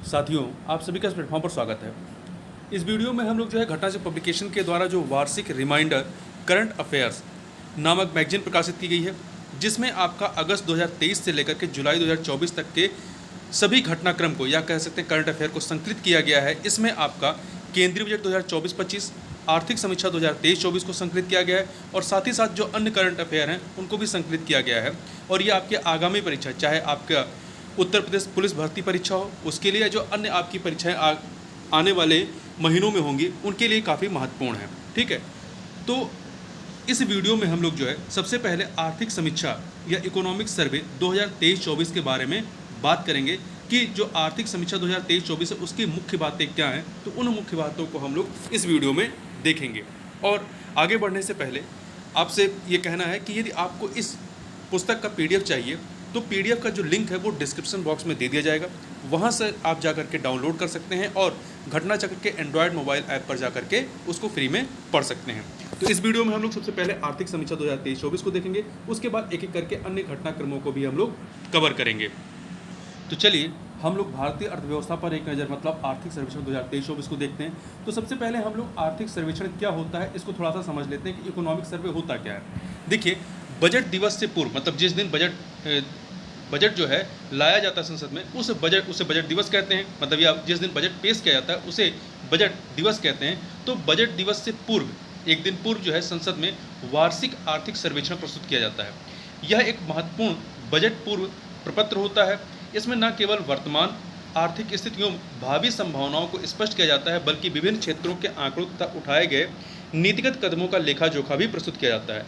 साथियों, आप सभी का इस प्लेटफॉर्म पर स्वागत है। इस वीडियो में हम लोग जो है घटना से पब्लिकेशन के द्वारा जो वार्षिक रिमाइंडर करंट अफेयर्स नामक मैगजीन प्रकाशित की गई है, जिसमें आपका अगस्त 2023 से लेकर के जुलाई 2024 तक के सभी घटनाक्रम को या कह सकते हैं करंट अफेयर को संकलित किया गया है। इसमें आपका केंद्रीय बजट 2024-25, आर्थिक समीक्षा 2023-24 को संकलित किया गया है और साथ ही साथ जो अन्य करंट अफेयर हैं उनको भी संकलित किया गया है। और ये आपके आगामी परीक्षा, चाहे आपका उत्तर प्रदेश पुलिस भर्ती परीक्षा हो, उसके लिए जो अन्य आपकी परीक्षाएं आने वाले महीनों में होंगी, उनके लिए काफ़ी महत्वपूर्ण है। ठीक है, तो इस वीडियो में हम लोग जो है सबसे पहले आर्थिक समीक्षा या इकोनॉमिक सर्वे 2023-24 के बारे में बात करेंगे कि जो आर्थिक समीक्षा 2023-24 है उसकी मुख्य बातें क्या हैं। तो उन मुख्य बातों को हम लोग इस वीडियो में देखेंगे। और आगे बढ़ने से पहले आपसे ये कहना है कि यदि आपको इस पुस्तक का PDF चाहिए तो PDF का जो लिंक है वो डिस्क्रिप्शन बॉक्स में दे दिया जाएगा, वहाँ से आप जा करके डाउनलोड कर सकते हैं और घटना चक्र के एंड्रॉयड मोबाइल ऐप पर जा करके उसको फ्री में पढ़ सकते हैं। तो इस वीडियो में हम लोग सबसे पहले आर्थिक समीक्षा 2023-24 को देखेंगे, उसके बाद एक एक करके अन्य घटनाक्रमों को भी हम लोग कवर करेंगे। तो चलिए हम लोग भारतीय अर्थव्यवस्था पर एक नज़र मतलब आर्थिक सर्वेक्षण 2023-24 को देखते हैं। तो सबसे पहले हम लोग आर्थिक सर्वेक्षण क्या होता है इसको थोड़ा सा समझ लेते हैं कि इकोनॉमिक सर्वे होता क्या है। देखिए, बजट दिवस से पूर्व मतलब जिस दिन बजट जो है लाया जाता है संसद में, उसे बजट दिवस कहते हैं। मतलब या जिस दिन बजट पेश किया जाता है उसे बजट दिवस कहते हैं। तो बजट दिवस से पूर्व, एक दिन पूर्व जो है संसद में वार्षिक आर्थिक सर्वेक्षण प्रस्तुत किया जाता है। यह एक महत्वपूर्ण बजट पूर्व प्रपत्र होता है। इसमें न केवल वर्तमान आर्थिक स्थितियों, भावी संभावनाओं को स्पष्ट किया जाता है, बल्कि विभिन्न क्षेत्रों के आंकड़ों तथा उठाए गए नीतिगत कदमों का लेखा जोखा भी प्रस्तुत किया जाता है।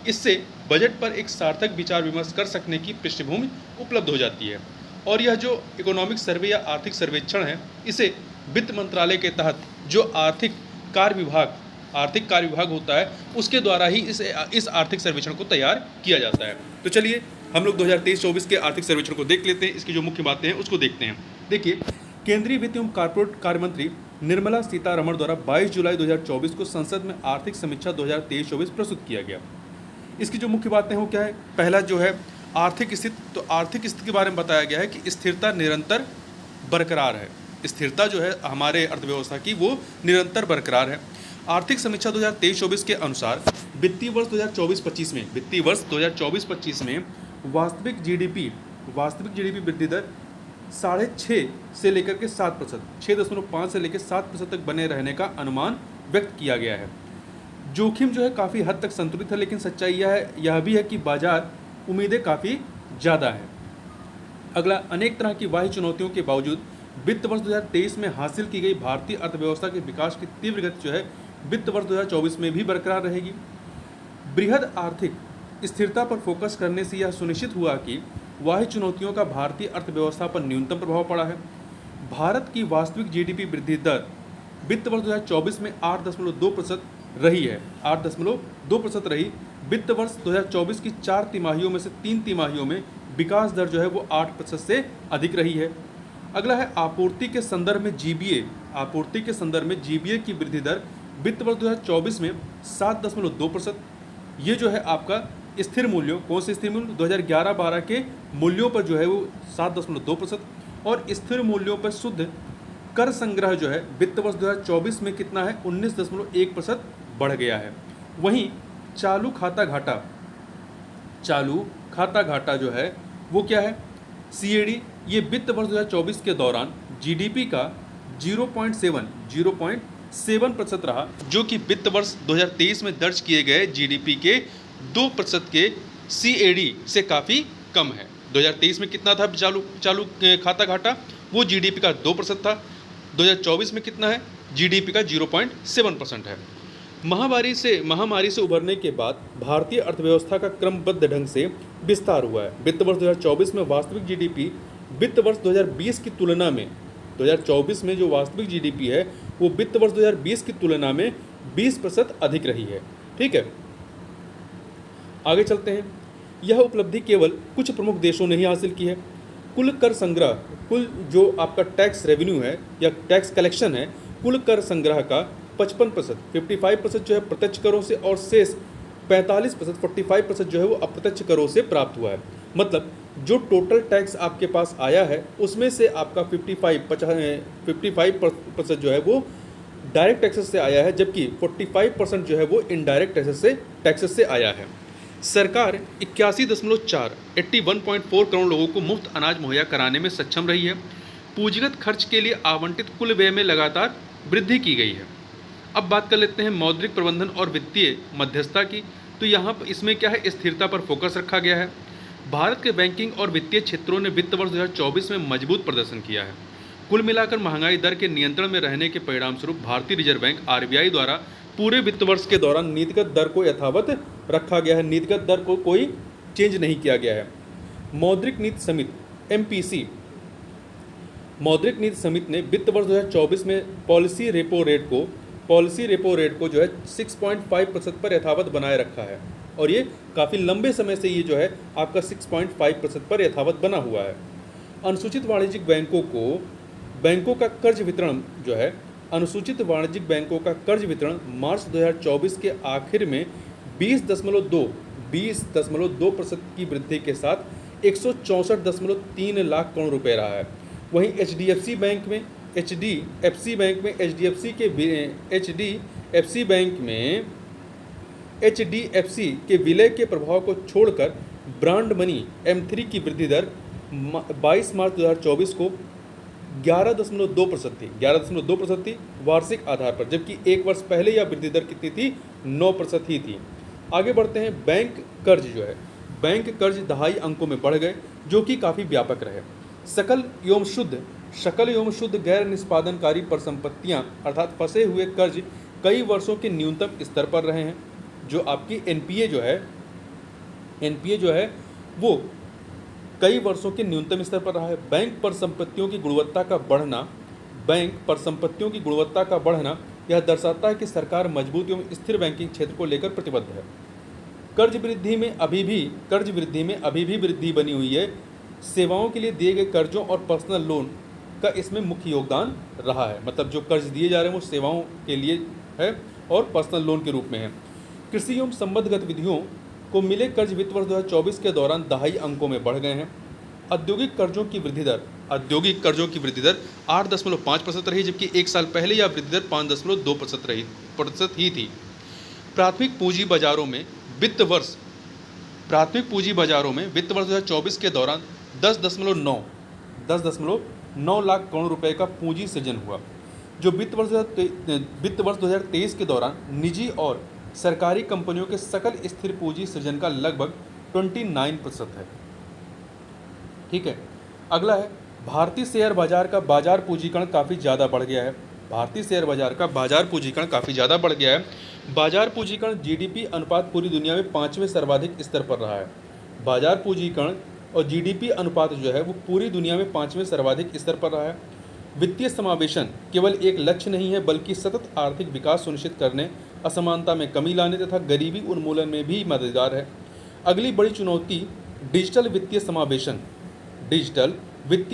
इससे बजट पर एक सार्थक विचार विमर्श कर सकने की पृष्ठभूमि उपलब्ध हो जाती है। और यह जो इकोनॉमिक सर्वे या आर्थिक सर्वेक्षण है, इसे वित्त मंत्रालय के तहत जो आर्थिक कार्य विभाग होता है, उसके द्वारा ही इस आर्थिक सर्वेक्षण को तैयार किया जाता है। तो चलिए हम लोग 2023-24 के आर्थिक सर्वेक्षण को देख लेते हैं। इसकी जो मुख्य बातें हैं उसको देखते हैं। देखिए, केंद्रीय वित्त एवं कॉर्पोरेट कार्य मंत्री निर्मला सीतारमण द्वारा 22 जुलाई 2024 को संसद में आर्थिक समीक्षा 2023-24 प्रस्तुत किया गया। इसकी जो मुख्य बातें हैं वो क्या है। पहला जो है आर्थिक स्थिति, तो आर्थिक स्थिति के बारे में बताया गया है कि स्थिरता निरंतर बरकरार है। स्थिरता जो है हमारे अर्थव्यवस्था की वो निरंतर बरकरार है। आर्थिक समीक्षा 2023-24 के अनुसार वित्तीय वर्ष 2024-25 में वास्तविक जीडीपी वृद्धि दर 6.5 से लेकर के 7%, 6.5 से लेकर 7% तक बने रहने का अनुमान व्यक्त किया गया है। जोखिम जो है काफ़ी हद तक संतुलित है, लेकिन सच्चाई यह भी है कि बाजार उम्मीदें काफ़ी ज़्यादा है। अगला, अनेक तरह की बाह्य चुनौतियों के बावजूद वित्त वर्ष 2023 में हासिल की गई भारतीय अर्थव्यवस्था के विकास की तीव्र गति जो है वित्त वर्ष 2024 में भी बरकरार रहेगी। बृहद आर्थिक स्थिरता पर फोकस करने से यह सुनिश्चित हुआ कि बाह्य चुनौतियों का भारतीय अर्थव्यवस्था पर न्यूनतम प्रभाव पड़ा है। भारत की वास्तविक जीडीपी वृद्धि दर वित्त वर्ष 2024 में 8.2% रही है, 8.2% रही। वित्त वर्ष 2024 की 4 तिमाहियों में से 3 तिमाहियों में विकास दर जो है वो 8% से अधिक रही है। अगला है आपूर्ति के संदर्भ में जीबीए की वृद्धि दर वित्त वर्ष 2024 में 7.2%। ये जो है आपका स्थिर मूल्यों, कौन से स्थिर मूल्य, 2011-12 के मूल्यों पर जो है वो 7.2%। और स्थिर मूल्यों पर शुद्ध कर संग्रह जो है वित्त वर्ष 2024 में कितना है, 19.1% बढ़ गया है। वहीं चालू खाता घाटा जो है वो क्या है, CAD, ये वित्त वर्ष 2024 के दौरान जीडीपी का 0.7% रहा, जो कि वित्त वर्ष 2023 में दर्ज किए गए जीडीपी के 2% के CAD से काफ़ी कम है। 2023 में कितना था चालू खाता घाटा, वो जीडीपी का 2% था। 2024 में कितना है, जीडीपी का 0.7% है। महामारी से उभरने के बाद भारतीय अर्थव्यवस्था का क्रमबद्ध ढंग से विस्तार हुआ है। वित्त वर्ष 2024 में वास्तविक जीडीपी वित्त वर्ष 2020 की तुलना में, 2024 में जो वास्तविक जीडीपी है वो वित्त वर्ष 2020 की तुलना में 20% अधिक रही है। ठीक है, आगे चलते हैं। यह उपलब्धि केवल कुछ प्रमुख देशों ने ही हासिल की है। कुल कर संग्रह, कुल जो आपका टैक्स रेवेन्यू है या टैक्स कलेक्शन है, कुल कर संग्रह का 55%, 55% जो है प्रत्यक्ष करों से और शेष 45%, 45% जो है वो अप्रत्यक्ष करों से प्राप्त हुआ है। मतलब जो टोटल टैक्स आपके पास आया है उसमें से आपका 55% जो है वो डायरेक्ट टैक्सेस से आया है, जबकि 45% जो है वो इनडायरेक्ट टैक्सेस से आया है। सरकार 81.4 करोड़ लोगों को मुफ्त अनाज मुहैया कराने में सक्षम रही है। पूंजीगत खर्च के लिए आवंटित कुल व्यय में लगातार वृद्धि की गई है। अब बात कर लेते हैं मौद्रिक प्रबंधन और वित्तीय मध्यस्थता की। तो यहाँ पर इसमें क्या है, स्थिरता पर फोकस रखा गया है। भारत के बैंकिंग और वित्तीय क्षेत्रों ने वित्त वर्ष 2024 में मजबूत प्रदर्शन किया है। कुल मिलाकर महंगाई दर के नियंत्रण में रहने के परिणामस्वरूप भारतीय रिजर्व बैंक आरबीआई द्वारा पूरे वित्त वर्ष के दौरान नीतिगत दर को यथावत रखा गया है। नीतिगत दर को कोई चेंज नहीं किया गया है। मौद्रिक नीति समिति एमपीसी मौद्रिक नीति समिति ने वित्त वर्ष 2024 में पॉलिसी रेपो रेट को जो है 6.5% पर यथावत बनाए रखा है, और ये काफ़ी लंबे समय से ये जो है आपका 6.5% पर यथावत बना हुआ है। अनुसूचित वाणिज्यिक बैंकों का कर्ज वितरण जो है, अनुसूचित वाणिज्यिक बैंकों का कर्ज वितरण मार्च 2024 के आखिर में 20.2% की वृद्धि के साथ 164.3 लाख करोड़ रुपए रहा है। वहीं एचडीएफसी के विलय के प्रभाव को छोड़कर ब्रांड मनी M3 की वृद्धि दर 22 मार्च 2024 को 11.2% थी वार्षिक आधार पर, जबकि एक वर्ष पहले यह वृद्धि दर कितनी थी, 9% ही थी। आगे बढ़ते हैं। बैंक कर्ज दहाई अंकों में बढ़ गए, जो कि काफ़ी व्यापक रहे। सकल एवं शुद्ध गैर निष्पादनकारी परिसंपत्तियां अर्थात फंसे हुए कर्ज कई वर्षों के न्यूनतम स्तर पर रहे हैं। जो आपकी एनपीए जो है वो कई वर्षों के न्यूनतम स्तर पर रहा है। बैंक परिसंपत्तियों की गुणवत्ता का बढ़ना यह दर्शाता है कि सरकार मजबूत एवं स्थिर बैंकिंग क्षेत्र को लेकर प्रतिबद्ध है। कर्ज वृद्धि में अभी भी वृद्धि बनी हुई है। सेवाओं के लिए दिए गए कर्जों और पर्सनल लोन का इसमें मुख्य योगदान रहा है। मतलब जो कर्ज दिए जा रहे हैं वो सेवाओं के लिए है और पर्सनल लोन के रूप में है। कृषि एवं संबद्ध गतिविधियों को मिले कर्ज वित्त वर्ष 2024 के दौरान दहाई अंकों में बढ़ गए हैं। औद्योगिक कर्जों की वृद्धि दर 8.5% रही, जबकि एक साल पहले यह वृद्धि दर 5.2% ही थी। प्राथमिक पूंजी बाजारों में वित्त वर्ष 2024 के दौरान 10.9 लाख करोड़ रुपए का पूंजी सृजन हुआ, जो वित्त वर्ष 2023 के दौरान निजी और सरकारी कंपनियों के सकल स्थिर पूंजी सृजन का लगभग 29% है। ठीक है। अगला है भारतीय शेयर बाजार का बाजार पूंजीकरण काफ़ी ज़्यादा बढ़ गया है। बाजार पूंजीकरण जीडीपी अनुपात पूरी दुनिया में 5वें सर्वाधिक स्तर पर रहा है। बाजार पूंजीकरण और जीडीपी अनुपात जो है वो पूरी दुनिया में 5वें सर्वाधिक स्तर पर रहा है। वित्तीय समावेशन केवल एक लक्ष्य नहीं है, बल्कि सतत आर्थिक विकास सुनिश्चित करने, असमानता में कमी लाने तथा गरीबी उन्मूलन में भी मददगार है। अगली बड़ी चुनौती डिजिटल वित्तीय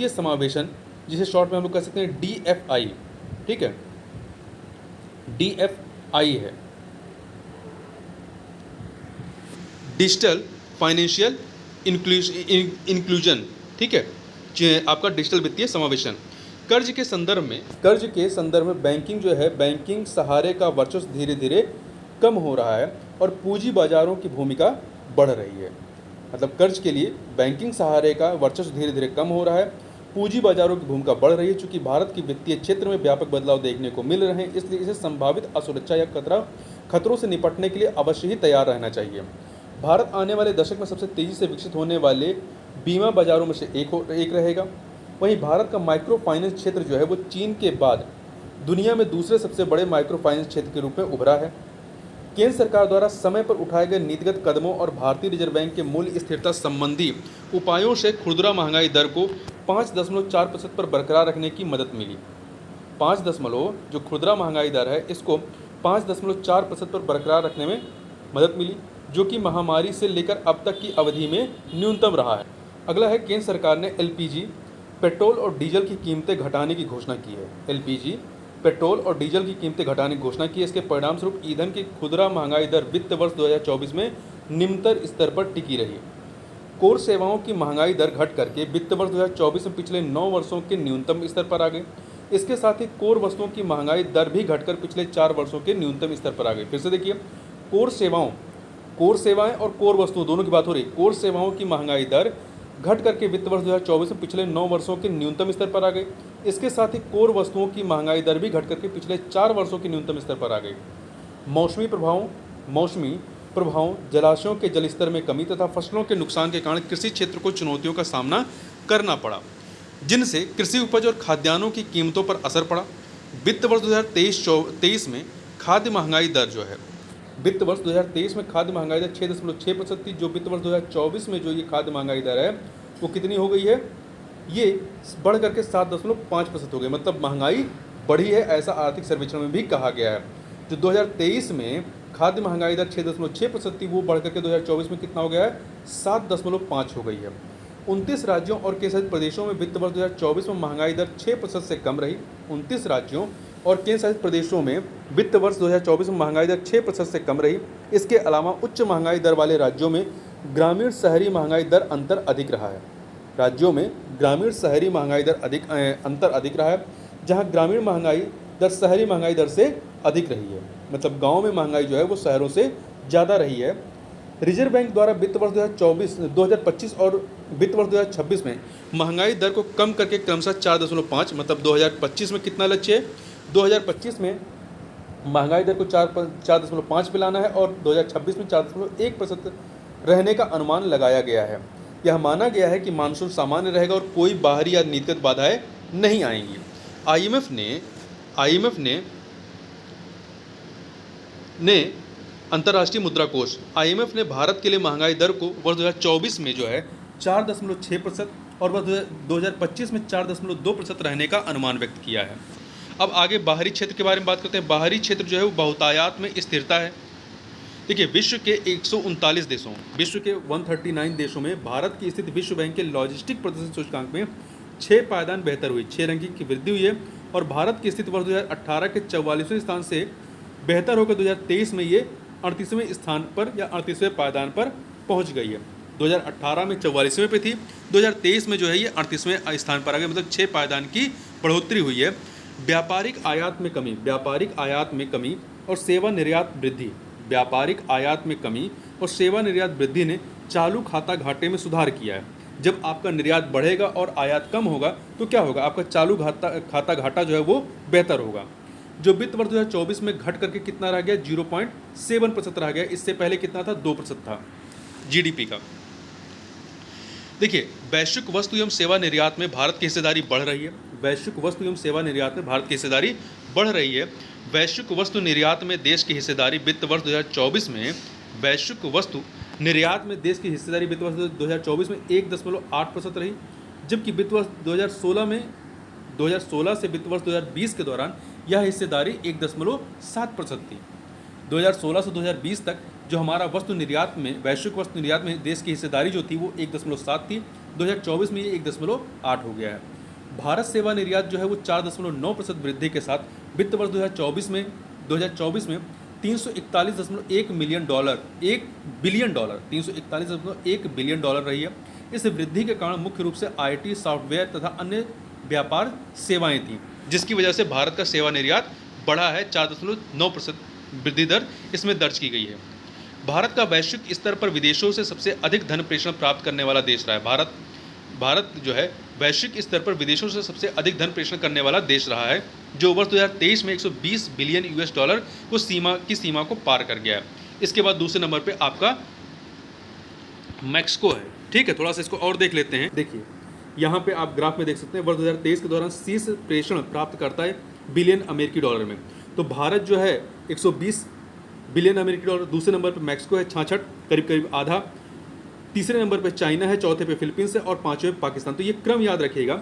समावेशन, जिसे शॉर्ट में हम लोग कह सकते हैं DFI। ठीक है, DFI है, डिजिटल फाइनेंशियल इंक्लूजन। ठीक है, आपका डिजिटल वित्तीय समावेशन। कर्ज के संदर्भ में बैंकिंग जो है, बैंकिंग सहारे का वर्चस्व धीरे धीरे कम हो रहा है और पूंजी बाजारों की भूमिका बढ़ रही है। मतलब कर्ज के लिए बैंकिंग सहारे का वर्चस्व धीरे धीरे कम हो रहा है, पूंजी बाजारों की भूमिका बढ़ रही है। चूंकि भारत की वित्तीय क्षेत्र में व्यापक बदलाव देखने को मिल रहे हैं, इसलिए इसे संभावित असुरक्षा या खतरों से निपटने के लिए अवश्य ही तैयार रहना चाहिए। भारत आने वाले दशक में सबसे तेज़ी से विकसित होने वाले बीमा बाजारों में से एक रहेगा। वहीं भारत का माइक्रो फाइनेंस क्षेत्र जो है वो चीन के बाद दुनिया में दूसरे सबसे बड़े माइक्रो फाइनेंस क्षेत्र के रूप में उभरा है। केंद्र सरकार द्वारा समय पर उठाए गए नीतिगत कदमों और भारतीय रिजर्व बैंक के मूल्य स्थिरता संबंधी उपायों से खुदरा महंगाई दर को 5.4% पर बरकरार रखने की मदद मिली। जो खुदरा महंगाई दर है इसको 5.4% पर बरकरार रखने में मदद मिली, जो कि महामारी से लेकर अब तक की अवधि में न्यूनतम रहा है। अगला है, केंद्र सरकार ने LPG पेट्रोल और डीजल की कीमतें घटाने की घोषणा की है। LPG पेट्रोल और डीजल की कीमतें घटाने की घोषणा की है। इसके परिणामस्वरूप ईंधन की खुदरा महंगाई दर वित्त वर्ष 2024 में निम्नतर स्तर पर टिकी रही। कोर सेवाओं की महंगाई दर घट करके वित्त वर्ष 2024 में पिछले 9 वर्षों के न्यूनतम स्तर पर आ गई। इसके साथ ही कोर वस्तुओं की महंगाई दर भी घटकर पिछले 4 वर्षों के न्यूनतम स्तर पर आ गई। फिर से देखिए, कोर सेवाएं और कोर वस्तुओं दोनों की बात हो रही है। कोर सेवाओं की महंगाई दर घट करके वित्त वर्ष 2024 में पिछले 9 वर्षों के न्यूनतम स्तर पर आ गई। इसके साथ ही कोर वस्तुओं की महंगाई दर भी घट करके पिछले 4 वर्षों के न्यूनतम स्तर पर आ गई। मौसमी प्रभावों, जलाशयों के जलस्तर में कमी तथा फसलों के नुकसान के कारण कृषि क्षेत्र को चुनौतियों का सामना करना पड़ा, जिनसे कृषि उपज और खाद्यान्नों की कीमतों पर असर पड़ा। वित्त वर्ष 2023 में खाद्य महंगाई दर जो है, वित्त वर्ष 2023 में खाद्य महंगाई दर 6.6% थी। जो वित्त वर्ष 2024 में जो ये खाद्य महंगाई दर है वो कितनी हो गई है, ये बढ़ करके 7.5% हो गई। मतलब महंगाई बढ़ी है, ऐसा आर्थिक सर्वेक्षण में भी कहा गया है। जो 2023 में खाद्य महंगाई दर 6.6% थी, वो बढ़ करके 2024 में कितना हो गया है, 7.5 हो गई है। 29 राज्यों और केंद्रशासित प्रदेशों में वित्त वर्ष 2024 में महंगाई दर 6% से कम रही। 29 राज्यों और केंद्रशासित प्रदेशों में वित्त वर्ष 2024 में महंगाई दर 6% से कम रही। इसके अलावा उच्च महंगाई दर वाले राज्यों में ग्रामीण शहरी महंगाई दर अंतर अधिक रहा है। राज्यों में ग्रामीण शहरी महंगाई दर अंतर अधिक रहा है, जहां ग्रामीण महंगाई दर शहरी महंगाई दर से अधिक रही है। मतलब गाँव में महंगाई जो है वो शहरों से ज़्यादा रही है। रिजर्व बैंक द्वारा वित्त वर्ष 2025 और वित्त वर्ष 2026 में महंगाई दर को कम करके क्रमशः 4.5, मतलब 2025 में कितना लक्ष्य है, 2025 में महंगाई दर को 4.5 पे लाना है और 2026 में 4.1% रहने का अनुमान लगाया गया है। यह माना गया है कि मानसून सामान्य रहेगा और कोई बाहरी या नीतिगत बाधाएं नहीं आएंगी। आईएमएफ ने अंतर्राष्ट्रीय मुद्रा कोष आईएमएफ ने भारत के लिए महंगाई दर को वर्ष 2024 में जो है 4.6% और वर्ष 2025 में 4.2% रहने का अनुमान व्यक्त किया है। अब आगे बाहरी क्षेत्र के बारे में बात करते हैं। बाहरी क्षेत्र जो है वो बहुतायात में स्थिरता है। देखिए, विश्व के 139 देशों, विश्व के 139 देशों में भारत की स्थिति विश्व बैंक के लॉजिस्टिक प्रदर्शन सूचकांक में 6 पायदान बेहतर हुई, 6 रैंकिंग की वृद्धि हुई है। और भारत की स्थिति वर्ष 2018 के 44वें स्थान से बेहतर होकर 2023 में ये 38वें स्थान पर या 38वें पायदान पर पहुंच गई है। 2018 में 44वें पे थी, 2023 में जो है ये 38वें स्थान पर आ गई, मतलब 6 पायदान की बढ़ोतरी हुई है। व्यापारिक आयात में कमी और सेवा निर्यात वृद्धि, व्यापारिक आयात में कमी और सेवा निर्यात वृद्धि ने चालू खाता घाटे में सुधार किया है। जब आपका निर्यात बढ़ेगा और आयात कम होगा तो क्या होगा, आपका चालू खाता घाटा जो है वो बेहतर होगा। जो वित्त वर्ष 2024 में घट करके कितना रह गया, 0.7% रह गया। इससे पहले कितना था, 2% था जीडीपी का। देखिए, वैश्विक वस्तु एवं सेवा निर्यात में भारत की हिस्सेदारी बढ़ रही है। वैश्विक वस्तु एवं सेवा निर्यात में भारत की हिस्सेदारी बढ़ रही है। वैश्विक वस्तु निर्यात में देश की हिस्सेदारी वित्त वर्ष 2024 में वैश्विक वस्तु निर्यात में देश की हिस्सेदारी वित्त वर्ष 2024 में 1.8% रही, जबकि वित्त वर्ष 2016 से वित्त वर्ष 2020 के दौरान यह हिस्सेदारी 1.7% थी। 2016 से 2020 तक जो हमारा वस्तु निर्यात में, वैश्विक वस्तु निर्यात में देश की हिस्सेदारी जो थी वो 1.7 थी। 2024 में ये 1.8 हो गया है। भारत सेवा निर्यात जो है वो 4.9% वृद्धि के साथ वित्त वर्ष 2024 में 341.1 बिलियन डॉलर रही है। इस वृद्धि के कारण मुख्य रूप से आईटी, सॉफ्टवेयर तथा अन्य व्यापार सेवाएं थी, जिसकी वजह से भारत का सेवा निर्यात बढ़ा है। 4.9% वृद्धि दर इसमें दर्ज की गई है। भारत का वैश्विक स्तर पर विदेशों से सबसे अधिक धन प्रेषण प्राप्त करने वाला देश रहा है। भारत जो है वैश्विक स्तर पर विदेशों से सबसे अधिक धन प्रेषण करने वाला देश रहा है, जो वर्ष 2023 में 120 बिलियन यूएस डॉलर को सीमा को पार कर गया है। इसके बाद दूसरे नंबर पे आपका मैक्सिको है। ठीक है, थोड़ा सा इसको और देख लेते हैं। देखिए, यहाँ पे आप ग्राफ में देख सकते हैं वर्ष 2023 के दौरान शीर्ष प्रेषण प्राप्त करता है बिलियन अमेरिकी डॉलर में। तो भारत जो है 120 बिलियन अमेरिकी डॉलर, दूसरे नंबर पे मैक्सिको है 66, करीब आधा, तीसरे नंबर पे चाइना है, चौथे पे फिलीपींस है और पांचवें पाकिस्तान। तो ये क्रम याद रखिएगा,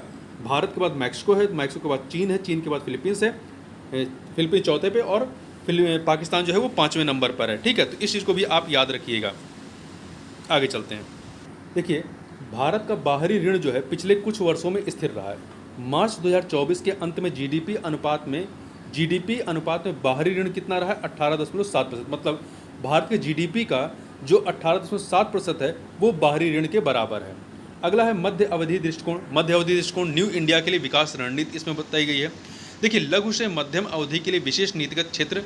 भारत के बाद मैक्सिको है, मैक्सिको के बाद चीन है, चीन के बाद फिलीपींस है, फिलीपींस चौथे पे और पाकिस्तान जो है वो 5वें नंबर पर है। ठीक है, तो इस चीज़ को भी आप याद रखिएगा। आगे चलते हैं। देखिए, भारत का बाहरी ऋण जो है पिछले कुछ वर्षों में स्थिर रहा है। मार्च 2024 के अंत में जीडीपी अनुपात में बाहरी ऋण कितना रहा है, 18.7%। मतलब भारत के जीडीपी का जो 18.7% है वो बाहरी ऋण के बराबर है। अगला है मध्य अवधि दृष्टिकोण। मध्य अवधि दृष्टिकोण न्यू इंडिया के लिए विकास रणनीति इसमें बताई गई है। देखिए, लघु से मध्यम अवधि के लिए विशेष नीतिगत क्षेत्र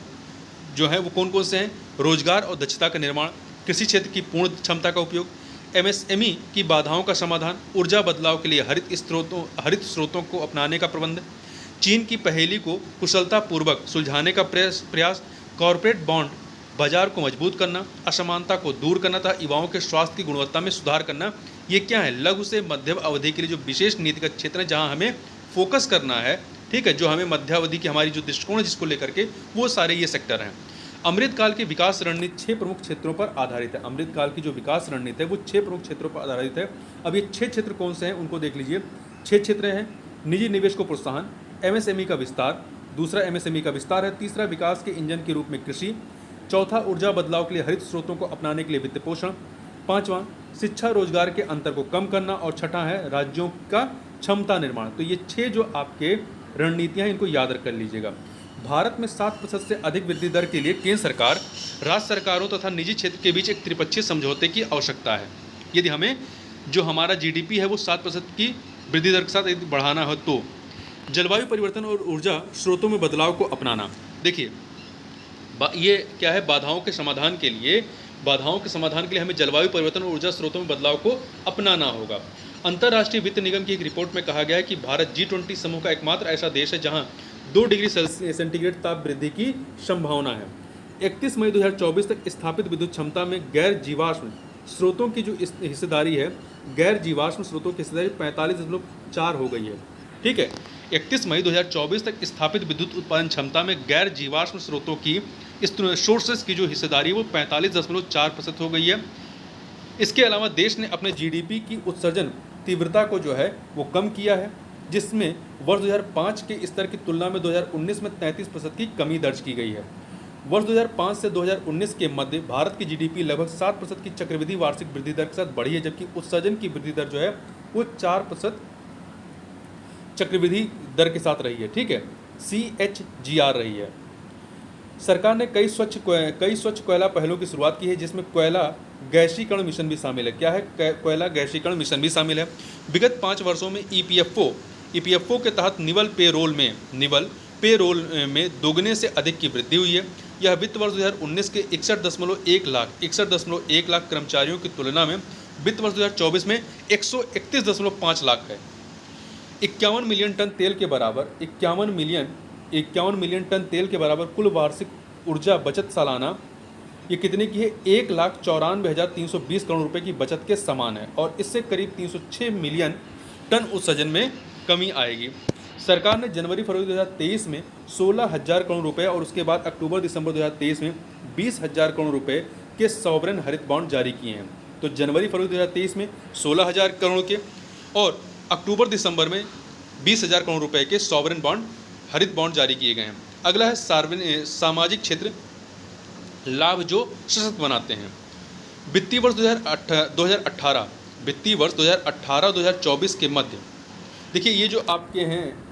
जो है वो कौन कौन से हैं? रोजगार और दक्षता का निर्माण, कृषि क्षेत्र की पूर्ण क्षमता का उपयोग, एमएसएमई की बाधाओं का समाधान, ऊर्जा बदलाव के लिए हरित स्रोतों को अपनाने का प्रबंध, चीन की पहेली को कुशलतापूर्वक सुलझाने का प्रयास, कॉरपोरेट बॉन्ड बाजार को मजबूत करना, असमानता को दूर करना तथा युवाओं के स्वास्थ्य की गुणवत्ता में सुधार करना। ये क्या है? लघु से मध्यम अवधि के लिए जो विशेष नीतिगत क्षेत्र है जहां हमें फोकस करना है, ठीक है, जो हमें मध्यावधि की हमारी जो दृष्टिकोण है जिसको लेकर के, वो सारे ये सेक्टर हैं। अमृतकाल की विकास रणनीति 6 प्रमुख क्षेत्रों पर आधारित है। अमृतकाल की जो विकास रणनीति है वो 6 प्रमुख क्षेत्रों पर आधारित है। अब ये 6 क्षेत्र कौन से हैं उनको देख लीजिए। 6 क्षेत्र हैं: निजी निवेश को प्रोत्साहन, एमएसएमई का विस्तार, दूसरा एमएसएमई का विस्तार है, तीसरा विकास के इंजन के रूप में कृषि, चौथा ऊर्जा बदलाव के लिए हरित स्रोतों को अपनाने के लिए वित्त पोषण, पांचवा शिक्षा रोजगार के अंतर को कम करना और छठा है राज्यों का क्षमता निर्माण। तो ये 6 जो आपके रणनीतियां हैं इनको याद कर लीजिएगा। भारत में 7% से अधिक वृद्धि दर के लिए केंद्र सरकार, राज्य सरकारों तथा निजी क्षेत्र के बीच एक त्रिपक्षीय समझौते की आवश्यकता है। यदि हमें जो हमारा जीडीपी है वो 7% की वृद्धि दर के साथ यदि बढ़ाना हो तो जलवायु परिवर्तन और ऊर्जा स्रोतों में बदलाव को अपनाना। देखिए, ये क्या है? बाधाओं के समाधान के लिए हमें जलवायु परिवर्तन और ऊर्जा स्रोतों में बदलाव को अपनाना होगा। अंतर्राष्ट्रीय वित्त निगम की एक रिपोर्ट में कहा गया है कि भारत G20 समूह का एकमात्र ऐसा देश है जहां 2 डिग्री सेंटीग्रेड ताप वृद्धि की संभावना है। 31 मई 2024 तक स्थापित विद्युत क्षमता में गैर जीवाश्म स्रोतों की जो हिस्सेदारी है, गैर जीवाश्म स्रोतों की हिस्सेदारी 45.4 हो गई है। ठीक है, 31 मई 2024 तक स्थापित विद्युत उत्पादन क्षमता में गैर जीवाश्म स्रोतों की सोर्सेस की जो हिस्सेदारी है वो 45.4% हो गई है। इसके अलावा देश ने अपने जीडीपी की उत्सर्जन तीव्रता को जो है वो कम किया है, जिसमें वर्ष 2005 के स्तर की तुलना में 2019 में 33% की कमी दर्ज की गई है। वर्ष 2005 से 2019 के मध्य भारत की जीडीपी लगभग 7% की चक्रवृद्धि वार्षिक वृद्धि दर के साथ बढ़ी है, जबकि उत्सर्जन की वृद्धि दर जो है वो 4% चक्रवृद्धि दर के साथ रही है। ठीक है, CAGR रही है। सरकार ने कई स्वच्छ कोयला पहलों की शुरुआत की है, जिसमें कोयला गैसीकरण मिशन भी शामिल है। क्या है? कोयला गैसीकरण मिशन भी शामिल है। विगत 5 वर्षों में ईपीएफओ के तहत निवल पेरोल में दोगुने से अधिक की वृद्धि हुई है। यह वित्त वर्ष 2019 के 61.1 लाख कर्मचारियों की तुलना में वित्त वर्ष 2024 में 131.5 लाख है। 51 मिलियन टन तेल के बराबर 51 मिलियन टन तेल के बराबर कुल वार्षिक ऊर्जा बचत सालाना ये कितने की है? 1,94,320 करोड़ रुपए की बचत के समान है, और इससे करीब 306 मिलियन टन उत्सर्जन में कमी आएगी। सरकार ने जनवरी-फरवरी 2023 में 16,000 करोड़ रुपए और उसके बाद अक्टूबर-दिसंबर 2023 में 20,000 करोड़ रुपए के सॉवरेन हरित बॉन्ड जारी किए हैं। तो जनवरी-फरवरी 2023 में 16,000 करोड़ के और अक्टूबर-दिसंबर में 20,000 करोड़ रुपए के सॉवरेन बॉन्ड हरित बॉन्ड जारी किए गए हैं। अगला है सामाजिक क्षेत्र लाभ जो सशक्त बनाते हैं। वित्तीय वर्ष 2018-2024 के मध्य, देखिए ये जो आपके हैं,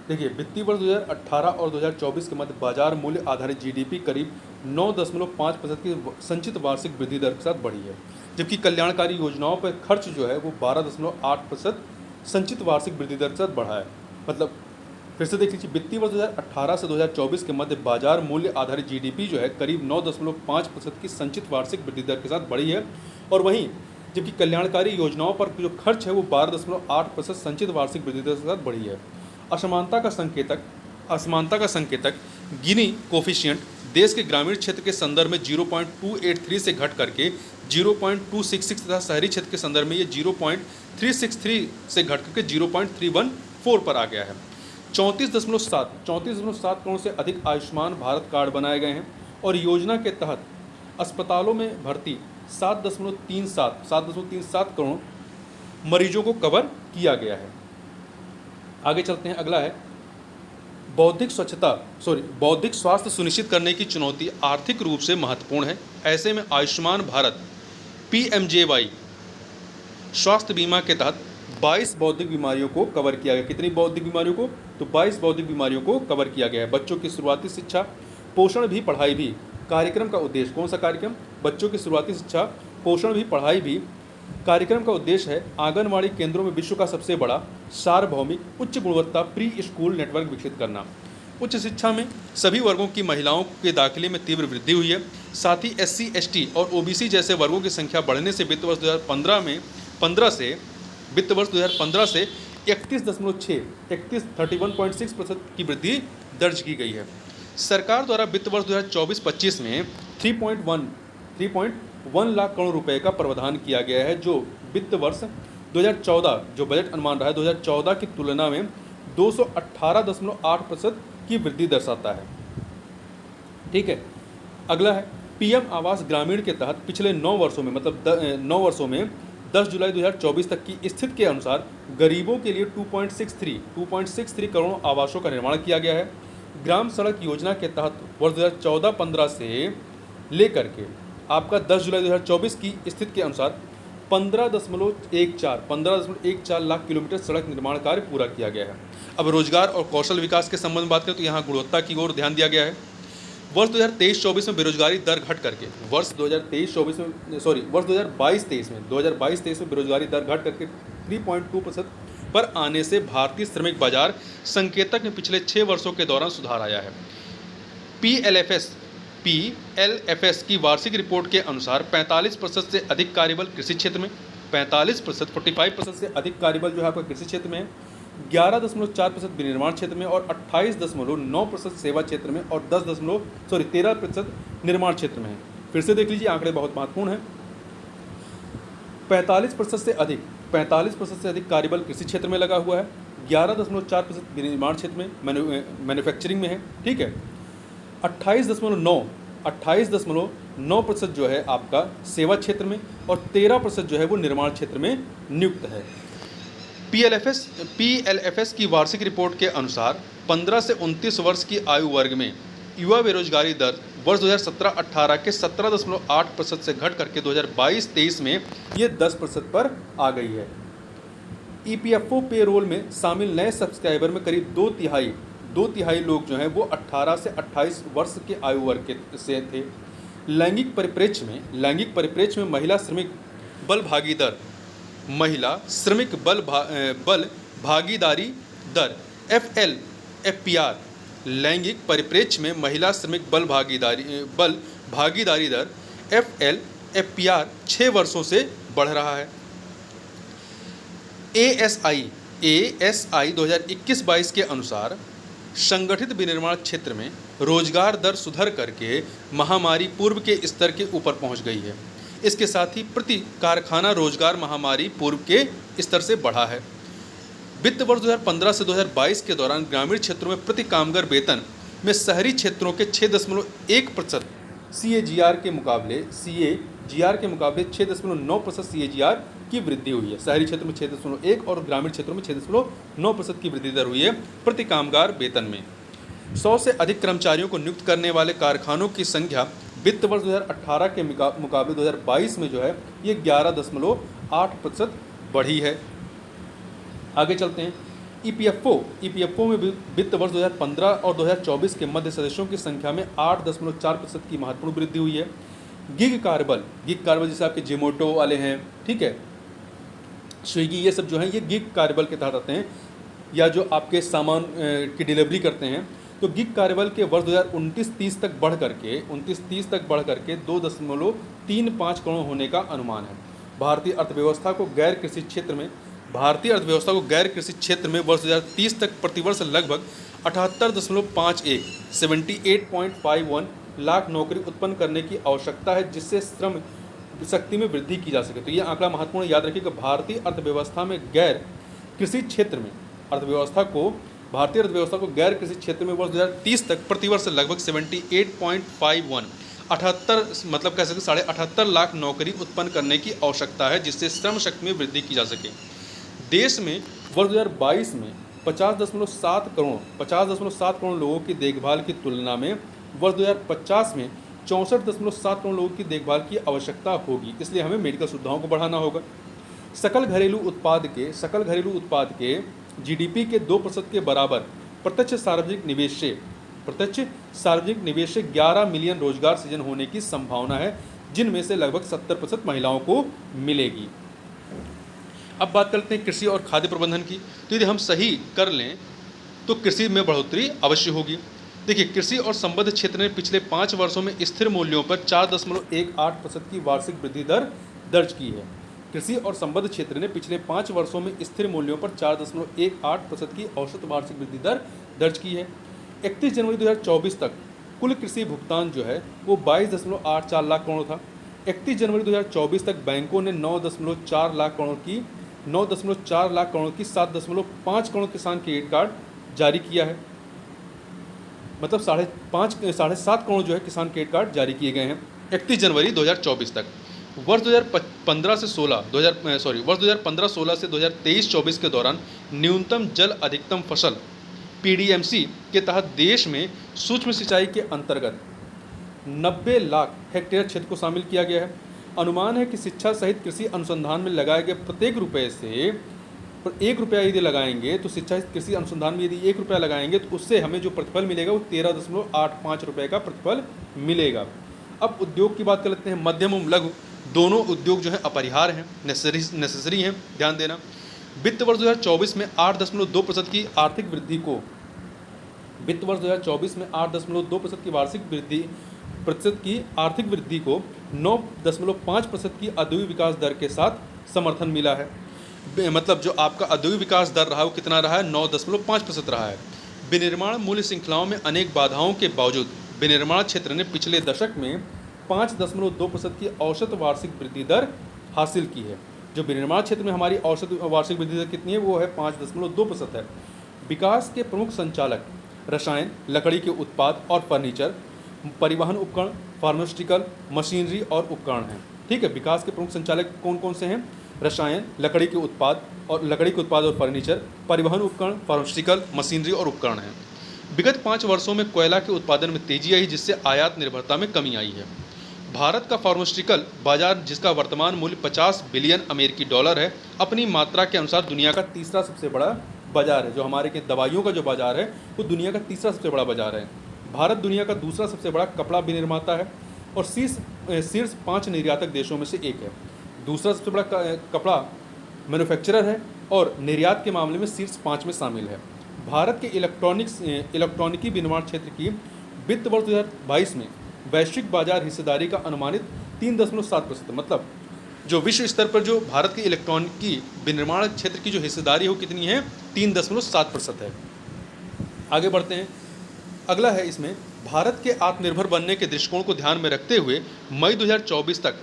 देखिए वित्तीय वर्ष 2018 और 2024 के मध्य बाजार मूल्य आधारित जीडीपी करीब 9.5% की संचित वार्षिक वृद्धि दर के साथ बढ़ी है, जबकि कल्याणकारी योजनाओं पर खर्च जो है वो 12.8% संचित वार्षिक वृद्धि दर के साथ बढ़ा है। मतलब फिर से देख लीजिए, वित्तीय वर्ष 2018 से 2024 के मध्य बाजार मूल्य आधारित जीडीपी जो है करीब 9.5% की संचित वार्षिक वृद्धि दर के साथ बढ़ी है, और वहीं जबकि कल्याणकारी योजनाओं पर जो खर्च है वो 12.8% संचित वार्षिक वृद्धि दर के साथ बढ़ी है। असमानता का संकेतक गिनी कोफिशिएंट देश के ग्रामीण क्षेत्र के संदर्भ में 0.283 से घट करके 0.266 तथा शहरी क्षेत्र के संदर्भ में ये 0.363 से घट करके 0.314 पर आ गया है। 34.7 करोड़ से अधिक आयुष्मान भारत कार्ड बनाए गए हैं, और योजना के तहत अस्पतालों में भर्ती 7.37 करोड़ मरीजों को कवर किया गया है। आगे चलते हैं, अगला है बौद्धिक स्वास्थ्य सुनिश्चित करने की चुनौती आर्थिक रूप से महत्वपूर्ण है। ऐसे में आयुष्मान भारत PMJY स्वास्थ्य बीमा के तहत 22 बौद्धिक बीमारियों को कवर किया गया। कितनी बौद्धिक बीमारियों को? तो 22 बौद्धिक बीमारियों को कवर किया गया है। बच्चों की शुरुआती शिक्षा, पोषण भी, पढ़ाई भी। कार्यक्रम का उद्देश्य, कौन सा कार्यक्रम? बच्चों की शुरुआती शिक्षा, पोषण भी, पढ़ाई भी। कार्यक्रम का उद्देश्य है आंगनवाड़ी केंद्रों में विश्व का सबसे बड़ा सार्वभौमिक उच्च गुणवत्ता प्री स्कूल नेटवर्क विकसित करना। उच्च शिक्षा में सभी वर्गों की महिलाओं के दाखिले में तीव्र वृद्धि हुई है। साथ ही SC, ST और OBC जैसे वर्गों की संख्या बढ़ने से वित्त वर्ष 2015 से 31.6 की वृद्धि दर्ज की गई है। सरकार द्वारा वित्त वर्ष 2024-25 में 3.1 लाख करोड़ रुपए का प्रावधान किया गया है, जो वित्त वर्ष 2014 जो बजट अनुमान रहा है 2014 की तुलना में 218.8% की वृद्धि दर्शाता है। ठीक है, अगला है PM आवास ग्रामीण के तहत पिछले 9 वर्षों में, मतलब 9 वर्षों में 10 जुलाई 2024 तक की स्थिति के अनुसार गरीबों के लिए 2.63 करोड़ आवासों का निर्माण किया गया है। ग्राम सड़क योजना के तहत वर्ष 2014-15 से लेकर के आपका 10 जुलाई 2024 की स्थिति के अनुसार 15.14 लाख किलोमीटर सड़क निर्माण कार्य पूरा किया गया है। अब रोजगार और कौशल विकास के संबंध में बात करें तो यहाँ गुणवत्ता की ओर ध्यान दिया गया है। वर्ष 2023-24 में बेरोजगारी दर घट करके वर्ष 2022-23 में बेरोजगारी दर घट करके 3.2% पर आने से भारतीय श्रमिक बाजार संकेतक में पिछले 6 वर्षों के दौरान सुधार आया है। PLFS की वार्षिक रिपोर्ट के अनुसार 45% से अधिक कार्यबल कृषि क्षेत्र में, 45% से अधिक कार्यबल जो है आपका कृषि क्षेत्र में है, 11.4% विनिर्माण क्षेत्र में और 28.9% सेवा क्षेत्र में और 13% निर्माण क्षेत्र में है। फिर से देख लीजिए, आंकड़े बहुत महत्वपूर्ण हैं। 45% से अधिक कार्यबल कृषि क्षेत्र में लगा हुआ है, 11.4% विनिर्माण क्षेत्र में मैन्युफैक्चरिंग में है। ठीक है, 28.9% जो है आपका सेवा क्षेत्र में और 13% जो है वो निर्माण क्षेत्र में नियुक्त है। PLFS की वार्षिक रिपोर्ट के अनुसार 15 से 29 वर्ष की आयु वर्ग में युवा बेरोजगारी दर वर्ष 2017-18 के 17.8% से घट करके 2022-23 में ये 10% पर आ गई है। EPFO पेरोल में शामिल नए सब्सक्राइबर में करीब दो तिहाई लोग जो हैं वो 18 से 28 वर्ष के आयु वर्ग के से थे। लैंगिक परिप्रेक्ष्य में महिला श्रमिक बल भागीदारी दर FPR लैंगिक परिप्रेक्ष्य में महिला श्रमिक बल भागीदारी दर FPR 6 वर्षों से बढ़ रहा है। ASI 2021-22 के अनुसार संगठित विनिर्माण क्षेत्र में रोजगार दर सुधर करके महामारी पूर्व के स्तर के ऊपर पहुंच गई है। इसके साथ ही प्रति कारखाना रोजगार महामारी पूर्व के स्तर से बढ़ा है। वित्त वर्ष 2015 से 2022 के दौरान ग्रामीण क्षेत्रों में प्रति कामगार वेतन में शहरी क्षेत्रों के 6.1% CAGR के मुकाबले 6.9% CAGR की वृद्धि हुई है। शहरी क्षेत्र में 6.1 और ग्रामीण क्षेत्रों में 6.9% की वृद्धि दर हुई है प्रति कामगार वेतन में। 100 से अधिक कर्मचारियों को नियुक्त करने वाले कारखानों की संख्या वित्त वर्ष 2018 के मुकाबले 2022 में जो है ये 11.8% बढ़ी है। आगे चलते हैं। EPFO में वित्त वर्ष 2015 और 2024 के मध्य सदस्यों की संख्या में 8.4% की महत्वपूर्ण वृद्धि हुई है। गिग कार्यबल जैसे आपके जोमेटो वाले हैं, ठीक है, स्विगी, ये सब जो हैं ये गिग कार्यबल के तहत आते हैं, या जो आपके सामान की डिलीवरी करते हैं। तो गिग कार्यबल के वर्ष 2029-30 तक बढ़ करके 2.35 करोड़ होने का अनुमान है। भारतीय अर्थव्यवस्था को गैर कृषि क्षेत्र में वर्ष 2030 तक प्रतिवर्ष लगभग 78.51 लाख नौकरी उत्पन्न करने की आवश्यकता है, जिससे श्रम शक्ति में वृद्धि की जा सके। तो ये आंकड़ा महत्वपूर्ण याद रखिए कि भारतीय अर्थव्यवस्था को गैर कृषि क्षेत्र में वर्ष 2030 तक प्रतिवर्ष लगभग 78.51 मतलब कह सकते 78.5 लाख नौकरी उत्पन्न करने की आवश्यकता है, जिससे श्रम शक्ति में वृद्धि की जा सके। देश में वर्ष 2022 में 50.7 करोड़ लोगों की देखभाल की तुलना में वर्ष 2050 में 64.7 करोड़ लोगों की देखभाल की आवश्यकता होगी। इसलिए हमें मेडिकल सुविधाओं को बढ़ाना होगा। सकल घरेलू उत्पाद के जीडीपी के 2% के बराबर प्रत्यक्ष सार्वजनिक निवेश से 11 मिलियन रोजगार सृजन होने की संभावना है, जिनमें से लगभग 70% महिलाओं को मिलेगी। अब बात करते हैं कृषि और खाद्य प्रबंधन की। तो यदि हम सही कर लें तो कृषि में बढ़ोतरी अवश्य होगी। देखिए, कृषि और संबद्ध क्षेत्र ने पिछले 5 वर्षों में स्थिर मूल्यों पर 4.18% की वार्षिक वृद्धि दर दर्ज की है। कृषि और संबद्ध क्षेत्र ने पिछले 5 वर्षों में स्थिर मूल्यों पर 4.18% की औसत वार्षिक वृद्धि दर दर्ज की है। 31 जनवरी 2024 तक कुल कृषि भुगतान जो है वो 22.84 लाख करोड़ था। 31 जनवरी 2024 तक बैंकों ने 9.4 लाख करोड़ की 7.5 करोड़ किसान क्रेडिट कार्ड जारी किया है। मतलब 7.5 करोड़ जो है किसान क्रेडिट कार्ड जारी किए गए हैं 31 जनवरी 2024 तक। वर्ष 2015 से 2023-24 के दौरान न्यूनतम जल अधिकतम फसल पीडीएमसी के तहत देश में सूक्ष्म सिंचाई के अंतर्गत 90 लाख हेक्टेयर क्षेत्र को शामिल किया गया है। अनुमान है कि शिक्षा सहित कृषि अनुसंधान में लगाए गए प्रत्येक रुपये से एक रुपया यदि लगाएंगे तो शिक्षा कृषि अनुसंधान में यदि 1 रुपया लगाएंगे तो उससे हमें जो प्रतिफल मिलेगा वो 13.85 रुपये का प्रतिफल मिलेगा। अब उद्योग की बात कर लेते हैं। मध्यम एवं लघु दोनों उद्योग जो है अपरिहार्य हैं, नेसेसरी हैं, ध्यान देना। वित्त वर्ष 2024 में 8.2% की आर्थिक वृद्धि को वित्त वर्ष 2024 में 8.2% की वार्षिक आर्थिक वृद्धि को 9.5% की औद्योगिक विकास दर के साथ समर्थन मिला है। मतलब जो आपका औद्योगिक विकास दर रहा है वो कितना रहा है, 9.5% रहा है। विनिर्माण मूल्य श्रृंखलाओं में अनेक बाधाओं के बावजूद विनिर्माण क्षेत्र ने पिछले दशक में 5.2% की औसत वार्षिक वृद्धि दर हासिल की है। जो विनिर्माण क्षेत्र में हमारी औसत वार्षिक वृद्धि दर कितनी है, वो है 5.2% है। विकास के प्रमुख संचालक रसायन, लकड़ी के उत्पाद और फर्नीचर, परिवहन उपकरण, फार्मास्यूटिकल, मशीनरी और उपकरण हैं। ठीक है, विकास के प्रमुख संचालक कौन कौन से हैं? रसायन, लकड़ी के उत्पाद और फर्नीचर, परिवहन उपकरण, फार्मास्यूटिकल, मशीनरी और उपकरण हैं। विगत 5 वर्षों में कोयला के उत्पादन में तेजी आई, जिससे आयात निर्भरता में कमी आई है। भारत का फार्मास्यूटिकल बाजार, जिसका वर्तमान मूल्य 50 बिलियन अमेरिकी डॉलर है, अपनी मात्रा के अनुसार दुनिया का तीसरा सबसे बड़ा बाजार है। जो हमारे के दवाइयों का जो बाजार है वो दुनिया का तीसरा सबसे बड़ा बाजार है। भारत दुनिया का दूसरा सबसे बड़ा कपड़ा विनिर्माता है और शीर्ष 5 निर्यातक देशों में से एक है। दूसरा सबसे बड़ा कपड़ा मैन्युफैक्चरर है और निर्यात के मामले में शीर्ष 5 में शामिल है। भारत के इलेक्ट्रॉनिकी विनिर्माण क्षेत्र की वित्त वर्ष 2022 में वैश्विक बाजार हिस्सेदारी का अनुमानित 3.7%, मतलब जो विश्व स्तर पर जो भारत के इलेक्ट्रॉनिकी विनिर्माण क्षेत्र की जो हिस्सेदारी है वो कितनी है, 3.7% है। आगे बढ़ते हैं। अगला है इसमें भारत के आत्मनिर्भर बनने के दृष्टिकोण को ध्यान में रखते हुए मई 2024 तक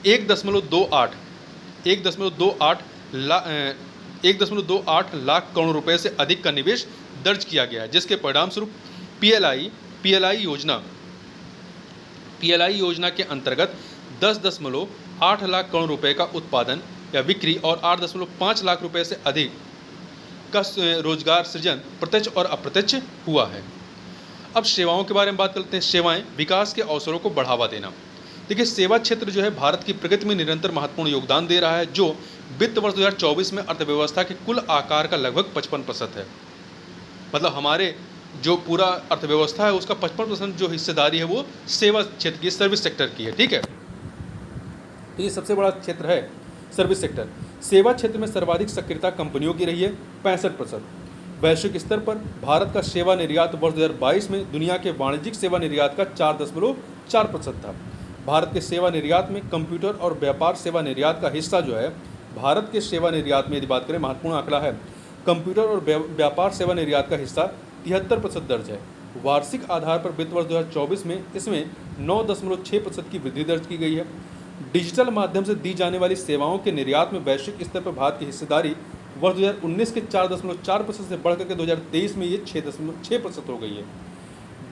1.28 लाख करोड़ रुपए से अधिक का निवेश दर्ज किया गया है, जिसके परिणाम स्वरूप पीएलआई योजना के अंतर्गत 10.8 लाख करोड़ रुपए का उत्पादन या बिक्री और 8.5 लाख रुपए से अधिक का रोजगार सृजन प्रत्यक्ष और अप्रत्यक्ष हुआ है। अब सेवाओं के बारे में बात करते हैं। सेवाएं विकास के अवसरों को बढ़ावा देना। देखिए, सेवा क्षेत्र जो है भारत की प्रगति में निरंतर महत्वपूर्ण योगदान दे रहा है, जो वित्त वर्ष 2024 में अर्थव्यवस्था के कुल आकार का लगभग 55% है। मतलब हमारे जो पूरा अर्थव्यवस्था है उसका 55% जो हिस्सेदारी है वो सेवा क्षेत्र की, सर्विस सेक्टर की है। ठीक है, तो ये सबसे बड़ा क्षेत्र है सर्विस सेक्टर। सेवा क्षेत्र में सर्वाधिक सक्रियता कंपनियों की रही है, 65%। वैश्विक स्तर पर भारत का सेवा निर्यात वर्ष 2022 में दुनिया के वाणिज्यिक सेवा निर्यात का 4.4% था। भारत के सेवा निर्यात में कंप्यूटर और व्यापार सेवा निर्यात का हिस्सा जो है, भारत के सेवा निर्यात में यदि बात करें, महत्वपूर्ण आंकड़ा है, कंप्यूटर और व्यापार सेवा निर्यात का हिस्सा 73% दर्ज है। वार्षिक आधार पर वित्त वर्ष 2024 में इसमें 9.6% की वृद्धि दर्ज की गई है। डिजिटल माध्यम से दी जाने वाली सेवाओं के निर्यात में वैश्विक स्तर पर भारत की हिस्सेदारी वर्ष 2019 के 4.4% से बढ़कर के 2023 में ये 6% हो गई है।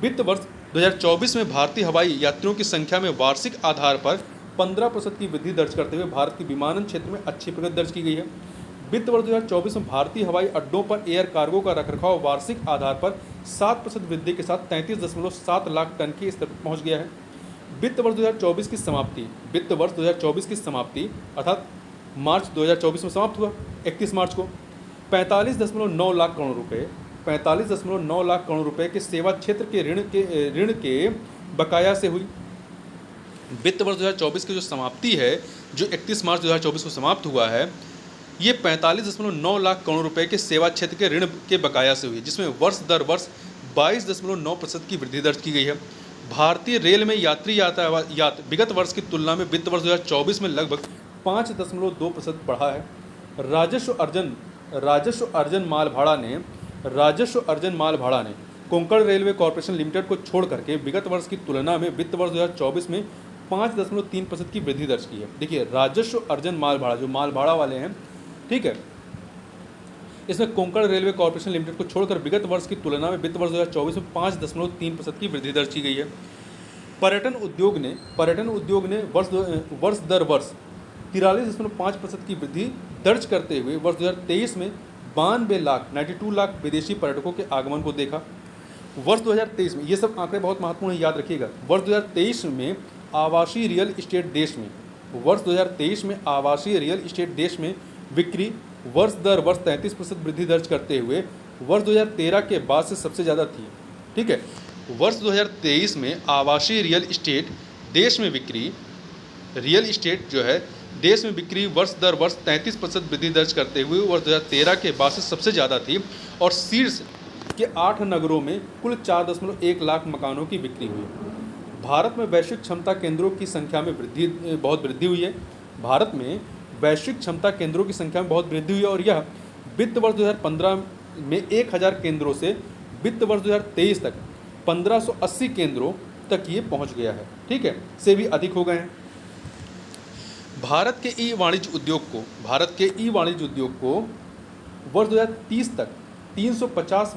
वित्त वर्ष 2024 में भारतीय हवाई यात्रियों की संख्या में वार्षिक आधार पर 15% की वृद्धि दर्ज करते हुए भारत की विमानन क्षेत्र में अच्छी प्रगति दर्ज की गई है। वित्त वर्ष 2024 में भारतीय हवाई अड्डों पर एयर कार्गो का रखरखाव वार्षिक आधार पर 7% वृद्धि के साथ 33.7 लाख टन के स्तर पर पहुँच गया है। वित्त वर्ष 2024 की समाप्ति, वित्त वर्ष 2024 की समाप्ति अर्थात मार्च 2024 में समाप्त हुआ 31 मार्च को 45.9 लाख करोड़ रुपए 45.9 लाख करोड़ रुपए के सेवा क्षेत्र के ऋण के बकाया से हुई। वित्त वर्ष 2024 की जो समाप्ति है, जो 31 मार्च 2024 को समाप्त हुआ है, ये 45.9 लाख करोड़ रुपए के सेवा क्षेत्र के ऋण के बकाया से हुई, जिसमें वर्ष दर वर्ष 22.9% की वृद्धि दर्ज की गई है। भारतीय रेल में यात्री यातायात विगत वर्ष की तुलना में वित्त वर्ष 2024 में लगभग 5.2% बढ़ा है। राजस्व अर्जन माल भाड़ा ने कोंकण रेलवे कॉर्पोरेशन लिमिटेड को छोड़ करके विगत वर्ष की तुलना में वित्त वर्ष 2024 में 5.3% की वृद्धि दर्ज की है। देखिए, राजस्व अर्जन माल भाड़ा, जो माल भाड़ा वाले हैं, ठीक है, इसमें कोंकण रेलवे कॉर्पोरेशन लिमिटेड को छोड़कर विगत वर्ष की तुलना में वित्त वर्ष 2024 में 5.3% की वृद्धि दर्ज की गई है। पर्यटन उद्योग ने वर्ष दर वर्ष 43.5% की वृद्धि दर्ज करते हुए वर्ष 2023 में 92 लाख विदेशी पर्यटकों के आगमन को देखा। वर्ष 2023 में, ये सब आंकड़े बहुत महत्वपूर्ण है, याद रखिएगा। वर्ष 2023 में आवासीय रियल इस्टेट देश में बिक्री वर्ष दर वर्ष 33% वृद्धि दर्ज करते हुए वर्ष 2013 के बाद से सबसे ज़्यादा थी। ठीक है, वर्ष 2023 में आवासीय रियल इस्टेट देश में बिक्री वर्ष दर वर्ष 33% वृद्धि दर्ज करते हुए वर्ष 2013 के बाद से सबसे ज़्यादा थी और शीर्ष के 8 नगरों में कुल 4.1 लाख मकानों की बिक्री हुई। भारत में वैश्विक क्षमता केंद्रों की संख्या में बहुत वृद्धि हुई है। भारत में वैश्विक क्षमता केंद्रों की संख्या में बहुत वृद्धि हुई है और यह वित्त वर्ष 2015 में 1000 केंद्रों से वित्त वर्ष 2023 तक 1580 केंद्रों तक ये पहुंच गया है। ठीक है, से भी अधिक हो गए हैं। भारत के ई वाणिज्य उद्योग को वर्ष 2030 तक 350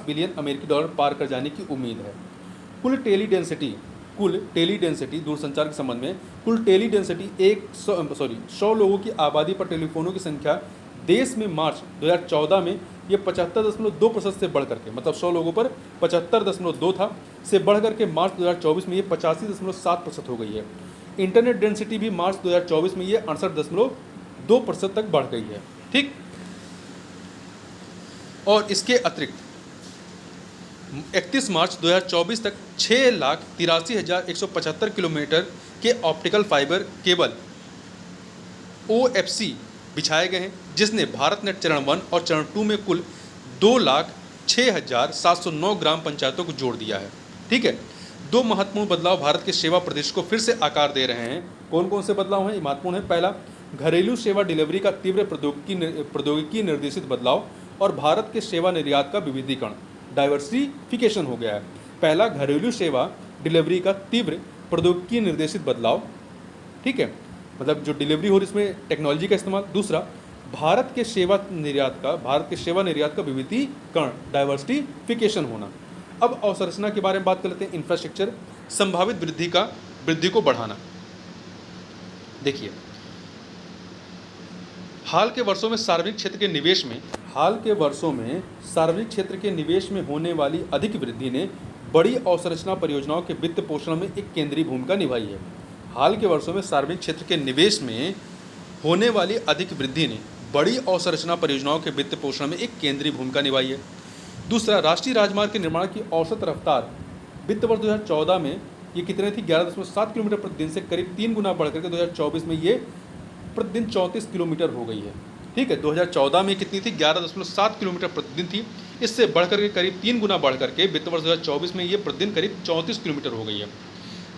बिलियन अमेरिकी डॉलर पार कर जाने की उम्मीद है। कुल टेली डेंसिटी दूरसंचार के संबंध में कुल टेली डेंसिटी 100 लोगों की आबादी पर टेलीफोनों की संख्या देश में मार्च 2014 में ये 75.2% से बढ़ करके, मतलब 100 लोगों पर 75.2 था, से बढ़ करके मार्च 2024 में ये 85.7% हो गई है। इंटरनेट डेंसिटी भी मार्च 2024 में ये 68.2% तक बढ़ गई है। ठीक, और इसके अतिरिक्त 31 मार्च 2024 तक 6,83,175 किलोमीटर के ऑप्टिकल फाइबर केबल OFC बिछाए गए हैं, जिसने भारतनेट चरण 1 और चरण 2 में कुल 2,06,709 ग्राम पंचायतों को जोड़ दिया है। ठीक है, 2 महत्वपूर्ण बदलाव भारत के सेवा प्रदेश को फिर से आकार दे रहे हैं। कौन कौन से बदलाव हैं? ये महत्वपूर्ण है। पहला, घरेलू सेवा डिलीवरी का तीव्र प्रौद्योगिकी निर्देशित बदलाव और भारत के सेवा निर्यात का विविधीकरण, डाइवर्सिफिकेशन हो गया है। पहला, घरेलू सेवा डिलीवरी का तीव्र प्रौद्योगिकी निर्देशित बदलाव, ठीक है, मतलब जो डिलीवरी हो रही इसमें टेक्नोलॉजी का इस्तेमाल। दूसरा, भारत के सेवा निर्यात का विविधीकरण, डाइवर्सिफिकेशन होना। अब अवसंरचना के बारे में बात कर लेते हैं। इंफ्रास्ट्रक्चर, संभावित वृद्धि को बढ़ाना। देखिए, हाल के वर्षों में सार्वजनिक क्षेत्र के निवेश में होने वाली अधिक वृद्धि ने बड़ी अवसंरचना परियोजनाओं के वित्त पोषण में एक केंद्रीय भूमिका निभाई है। हाल के वर्षों में सार्वजनिक क्षेत्र के निवेश में होने वाली अधिक वृद्धि ने बड़ी अवसंरचना परियोजनाओं के वित्त पोषण में एक केंद्रीय भूमिका निभाई है। दूसरा, राष्ट्रीय राजमार्ग के निर्माण की औसत रफ्तार वित्त वर्ष 2014 में ये कितने थी? 11.7 किलोमीटर प्रतिदिन से करीब 3 गुना बढ़ करके 2024 में ये प्रतिदिन 34 किलोमीटर हो गई है। ठीक है, 2014 में कितनी थी? 11.7 किलोमीटर प्रतिदिन थी। इससे बढ़ करके करीब 3 गुना बढ़ करके वित्त वर्ष 2024 में ये प्रतिदिन करीब 34 किलोमीटर हो गई है।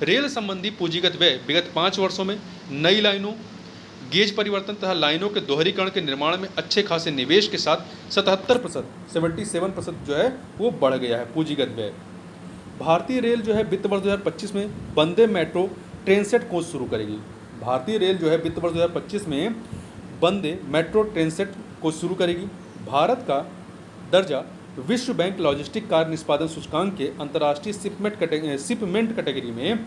रेल संबंधी पूंजीगत व्यय विगत 5 वर्षों में नई लाइनों, गेज परिवर्तन तथा लाइनों के दोहरीकरण के निर्माण में अच्छे खासे निवेश के साथ 77% जो है वो बढ़ गया है पूंजीगत व्यय। भारतीय रेल जो है वित्त वर्ष 2025 में वंदे मेट्रो ट्रेन सेट कोच शुरू करेगी। भारतीय रेल जो है वित्त वर्ष 2025 में वंदे मेट्रो ट्रेन सेट कोच शुरू करेगी। भारत का दर्जा विश्व बैंक लॉजिस्टिक कार्य निष्पादन सूचकांक के अंतर्राष्ट्रीय शिपमेंट कैटेगरी में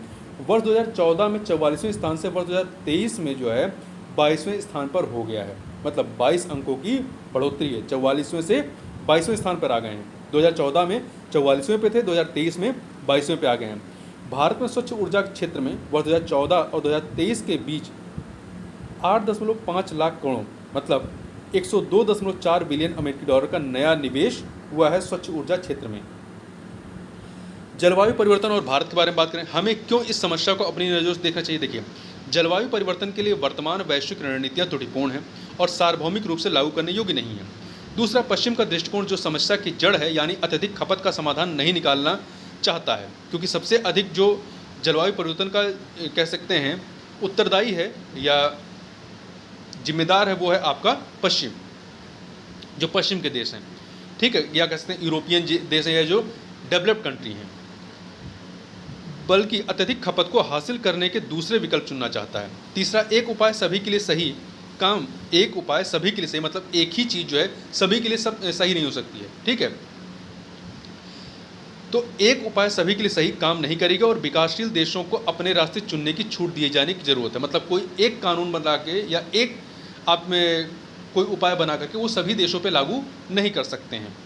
वर्ष 2014 में 44वें स्थान से वर्ष 2023 में जो है 22वें स्थान पर हो गया है। मतलब 22 अंकों की बढ़ोतरी है, 44वें से 22वें स्थान पर आ गए हैं। 2014 में 44वें पे थे, 2023 में 22वें पे आ गए हैं। भारत में स्वच्छ ऊर्जा के क्षेत्र में वर्ष 2014 और 2023 के बीच 8.5 लाख करोड़ मतलब 102.4 बिलियन अमेरिकी डॉलर का नया निवेश हुआ है स्वच्छ ऊर्जा क्षेत्र में। जलवायु परिवर्तन और भारत के बारे में बात करें, हमें क्यों इस समस्या को अपनी नज़रों से देखना चाहिए। देखिए, जलवायु परिवर्तन के लिए वर्तमान वैश्विक रणनीतियाँ त्रुटिपूर्ण हैं और सार्वभौमिक रूप से लागू करने योग्य नहीं है। दूसरा, पश्चिम का दृष्टिकोण जो समस्या की जड़ है यानी अत्यधिक खपत का समाधान नहीं निकालना चाहता है, क्योंकि सबसे अधिक जो जलवायु परिवर्तन का कह सकते हैं उत्तरदायी है या जिम्मेदार है वो है आपका पश्चिम, जो पश्चिम के देश हैं, ठीक है, या कह सकते हैं यूरोपियन देश है या जो डेवलप्ड कंट्री हैं, बल्कि अत्यधिक खपत को हासिल करने के दूसरे विकल्प चुनना चाहता है। तीसरा, एक उपाय सभी के लिए सही काम, एक उपाय सभी के लिए सही मतलब एक ही चीज़ जो है सभी के लिए सब सही नहीं हो सकती है, ठीक है। तो एक उपाय सभी के लिए सही काम नहीं करेगा और विकासशील देशों को अपने रास्ते चुनने की छूट दिए जाने की ज़रूरत है। मतलब कोई एक कानून बना के या एक आप में कोई उपाय बना करके वो सभी देशों पे लागू नहीं कर सकते हैं।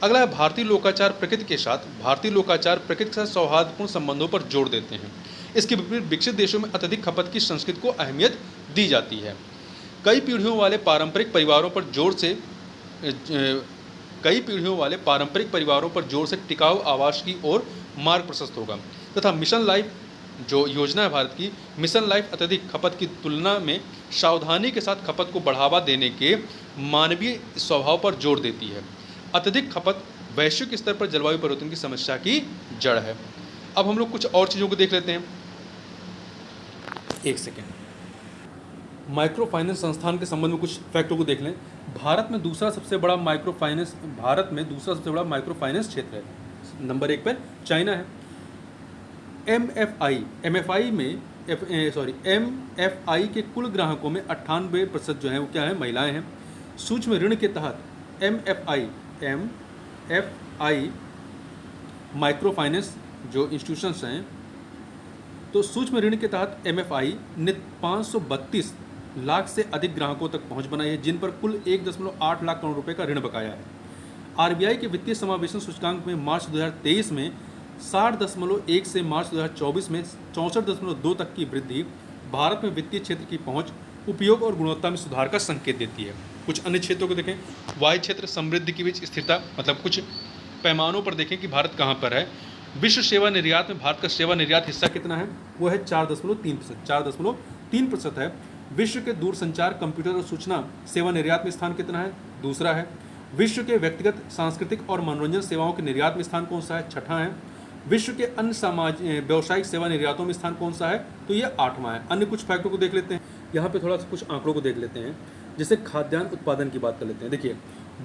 अगला है भारतीय लोकाचार प्रकृति के साथ। भारतीय लोकाचार प्रकृति के साथ सौहार्दपूर्ण संबंधों पर जोर देते हैं। इसके विपरीत विकसित देशों में अत्यधिक खपत की संस्कृति को अहमियत दी जाती है। कई पीढ़ियों वाले पारंपरिक परिवारों पर जोर से टिकाऊ आवास की ओर मार्ग प्रशस्त होगा तथा मिशन लाइफ जो योजना है भारत की, मिशन लाइफ अत्यधिक खपत की तुलना में सावधानी के साथ खपत को बढ़ावा देने के मानवीय स्वभाव पर जोर देती है। अत्यधिक खपत वैश्विक स्तर पर जलवायु परिवर्तन की समस्या की जड़ है। अब हम लोग कुछ और चीज़ों को देख लेते हैं। एक सेकेंड, माइक्रो फाइनेंस संस्थान के संबंध में कुछ फैक्टों को देख लें। भारत में दूसरा सबसे बड़ा माइक्रो फाइनेंस क्षेत्र है। नंबर 1 पर चाइना है। एमएफआई के कुल ग्राहकों में 98% जो है वो क्या है, महिलाएं हैं। सूक्ष्म ऋण के तहत एमएफआई माइक्रो फाइनेंस जो इंस्टीट्यूशंस हैं, तो सूक्ष्म ऋण के तहत एमएफआई ने 532 लाख से अधिक ग्राहकों तक पहुंच बनाई है, जिन पर कुल 1.8 लाख करोड़ रुपए का ऋण बकाया है। आरबीआई के वित्तीय समावेशन सूचकांक में मार्च 2023 में 60.1 से मार्च 2024 में 64.2 तक की वृद्धि भारत में वित्तीय क्षेत्र की पहुंच, उपयोग और गुणवत्ता में सुधार का संकेत देती है। कुछ अन्य क्षेत्रों को देखें। वायु क्षेत्र समृद्धि के बीच स्थिरता, मतलब कुछ पैमानों पर देखें कि भारत कहाँ पर है। विश्व सेवा निर्यात में भारत का सेवा निर्यात हिस्सा कितना है, वो है 4.3% है। विश्व के दूरसंचार, कंप्यूटर और सूचना सेवा निर्यात में स्थान कितना है, दूसरा है। विश्व के व्यक्तिगत, सांस्कृतिक और मनोरंजन सेवाओं के निर्यात में स्थान कौन सा है, छठा है। विश्व के अन्य व्यावसायिक सेवा निर्यातों में स्थान कौन सा है, तो ये 8वां है। अन्य कुछ फैक्टों को देख लेते हैं। यहाँ पे थोड़ा सा कुछ आंकड़ों को देख लेते हैं। जैसे खाद्यान्न उत्पादन की बात कर लेते हैं। देखिए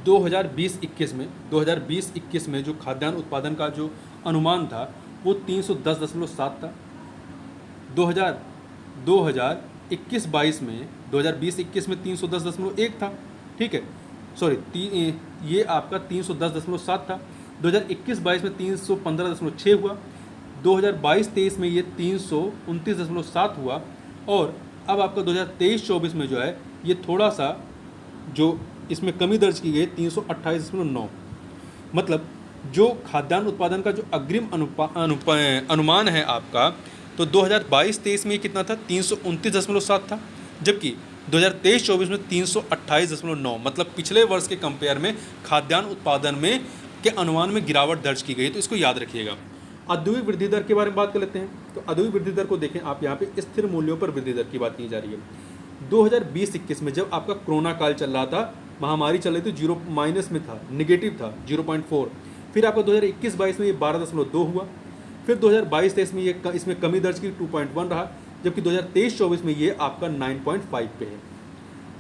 2020-21 में जो खाद्यान्न उत्पादन का जो अनुमान था वो 310.7 था। 2021-22 में 2020-21 में 310.1 था, ठीक है, सॉरी ये आपका 310.7 था। 2021-22 में 315.6 हुआ। 2022-23 में ये 329.7 हुआ। और अब आपका 2023-24 में जो है ये थोड़ा सा जो इसमें कमी दर्ज की गई 328.9। मतलब जो खाद्यान्न उत्पादन का जो अग्रिम अनुमान है आपका, तो 2022-23 में ये कितना था, 329.7 था, जबकि 2023-24 में 328.9। मतलब पिछले वर्ष के कंपेयर में खाद्यान्न उत्पादन में के अनुमान में गिरावट दर्ज की गई, तो इसको याद रखिएगा। औद्योगिक वृद्धि दर के बारे में बात कर लेते हैं। तो औद्योगिक वृद्धि दर को देखें आप, यहाँ पे स्थिर मूल्यों पर वृद्धि दर की बात की जा रही है। 2020-21 में जब आपका कोरोना काल चल रहा था, महामारी चल रही थी, 0 माइनस में था, निगेटिव था 0.4। फिर आपका 2021-22 में ये 12.2 हुआ। फिर 2022-23 में ये इसमें कमी दर्ज की 2.1 रहा, जबकि 2023-24 में ये आपका 9.5 पे है।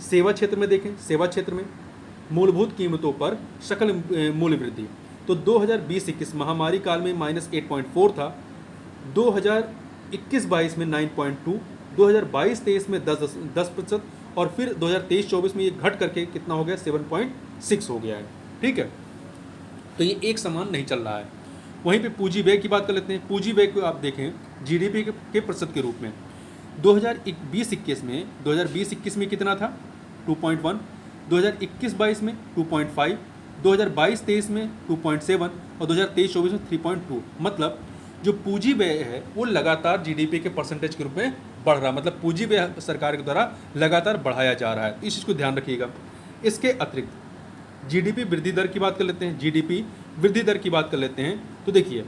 सेवा क्षेत्र में देखें, सेवा क्षेत्र में मूलभूत कीमतों पर सकल मूल्य वृद्धि, तो 2020-21 महामारी काल में -8.4 था, 2021-22 में 9.2, 2022-23 में 10%, और फिर 2023-24 में ये घट करके कितना हो गया, 7.6 हो गया है, ठीक है। तो ये एक समान नहीं चल रहा है। वहीं पे पूंजी व्यय की बात कर लेते हैं। पूंजी व्यय को आप देखें जीडीपी के प्रतिशत के रूप में 2020-21 में कितना था, 2.1, 2021-22 में 2.5, 2022-23 में 2.7 और 2023-24 में 3.2। मतलब जो पूंजी व्यय है वो लगातार जीडीपी के परसेंटेज के रूप में बढ़ रहा है, मतलब पूंजी व्यय सरकार के द्वारा लगातार बढ़ाया जा रहा है। इस चीज़ को ध्यान रखिएगा। इसके अतिरिक्त जीडीपी वृद्धि दर की बात कर लेते हैं। जीडीपी वृद्धि दर की बात कर लेते हैं तो देखिए,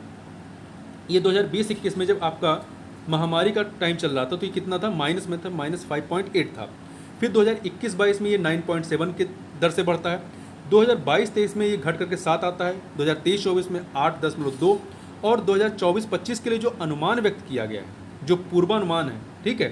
ये 2020-21 में जब आपका महामारी का टाइम चल रहा था तो ये कितना था, माइनस में था, -5.8 था। फिर 2021-22 में ये 9.7 के दर से बढ़ता है। 2022-23 में ये घट करके 7 आता है। 2023-24 में 8.2 और 2024-25 के लिए जो अनुमान व्यक्त किया गया है, जो पूर्वानुमान है, ठीक है,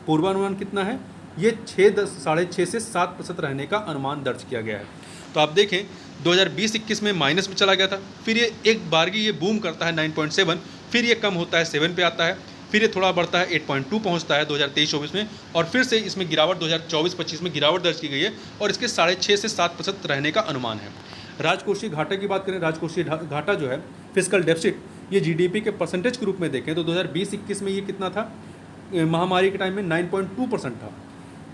पूर्वानुमान कितना है, ये 6.5 से 7% रहने का अनुमान दर्ज किया गया है। तो आप देखें 2020-21 में माइनस में चला गया था, फिर ये एक बारगी ये बूम करता है 9.7, फिर ये कम होता है 7 पे आता है, फिर ये थोड़ा बढ़ता है 8.2 पहुंचता है 2023-24 में, और फिर से इसमें गिरावट 2024-25 में गिरावट दर्ज की गई है और इसके 6.5 से 7% रहने का अनुमान है। राजकोषीय घाटे की बात करें, राजकोषीय घाटा जो है फिस्कल डेफिसिट, ये जीडीपी के परसेंटेज के रूप में देखें तो 2020-21 में ये कितना था, महामारी के टाइम में 9.2% था।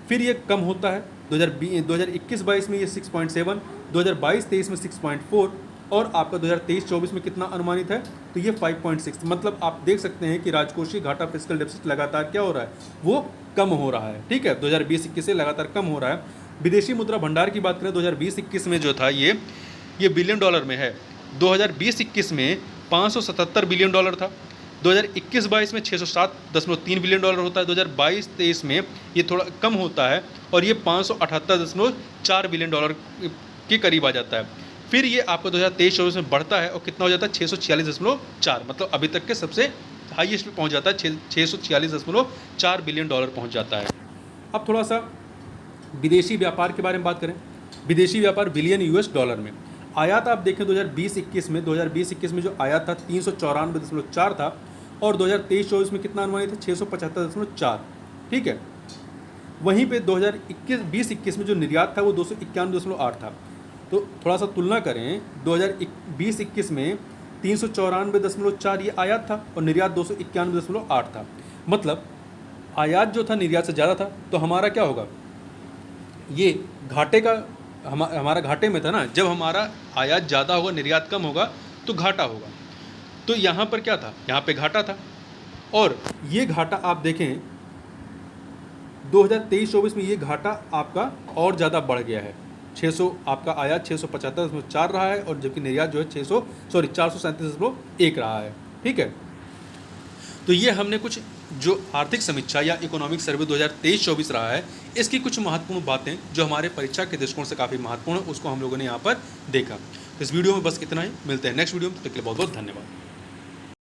फिर ये कम होता है 2021-22 में ये 6.7, 2022-23 में 6.4 और आपका 2023-24 में कितना अनुमानित है, तो ये 5.6। मतलब आप देख सकते हैं कि राजकोषीय घाटा फिस्कल डेफिसिट लगातार क्या हो रहा है, वो कम हो रहा है, ठीक है, 2020-21 से लगातार कम हो रहा है। विदेशी मुद्रा भंडार की बात करें 2020-21 में जो था ये बिलियन डॉलर में है। 2020-21 में 577 बिलियन डॉलर था। 2021-22 में 607.3 बिलियन डॉलर होता है। 2022-23 में ये थोड़ा कम होता है और ये 578.4 बिलियन डॉलर के करीब आ जाता है। फिर ये आपका 2023-24 में बढ़ता है और कितना हो जाता है 646.4, मतलब अभी तक के सबसे हाईएस्ट पे पहुंच जाता है, 646.4 बिलियन डॉलर पहुंच जाता है। अब थोड़ा सा विदेशी व्यापार के बारे में बात करें। विदेशी व्यापार बिलियन यूएस डॉलर में। आयात आप देखें 2020-21 में जो आयात था 394.4 था और 2023-24 में कितना अनुमानित है 675.4, ठीक है। वहीं पे 2020-21 में जो निर्यात था वो 291.8 था। तो थोड़ा सा तुलना करें, 2020-21 में 394.4 ये आयात था और निर्यात 291.8 था। मतलब आयात जो था निर्यात से ज़्यादा था, तो हमारा क्या होगा, ये घाटे का हमारा घाटे में था ना। जब हमारा आयात ज़्यादा होगा निर्यात कम होगा तो घाटा होगा। तो यहाँ पर क्या था, यहाँ पे घाटा था और ये घाटा आप देखें 2023-24 में ये घाटा आपका और ज़्यादा बढ़ गया है। 600 आपका आयात 675.4 रहा है और जबकि निर्यात जो है 437.1 रहा है, ठीक है। तो ये हमने कुछ जो आर्थिक समीक्षा या इकोनॉमिक सर्वे 2023-24 रहा है, इसकी कुछ महत्वपूर्ण बातें जो हमारे परीक्षा के दृष्टिकोण से काफ़ी महत्वपूर्ण है, उसको हम लोगों ने यहाँ पर देखा। तो इस वीडियो में बस इतना ही, मिलते हैं नेक्स्ट वीडियो में, तब तक के लिए बहुत बहुत धन्यवाद।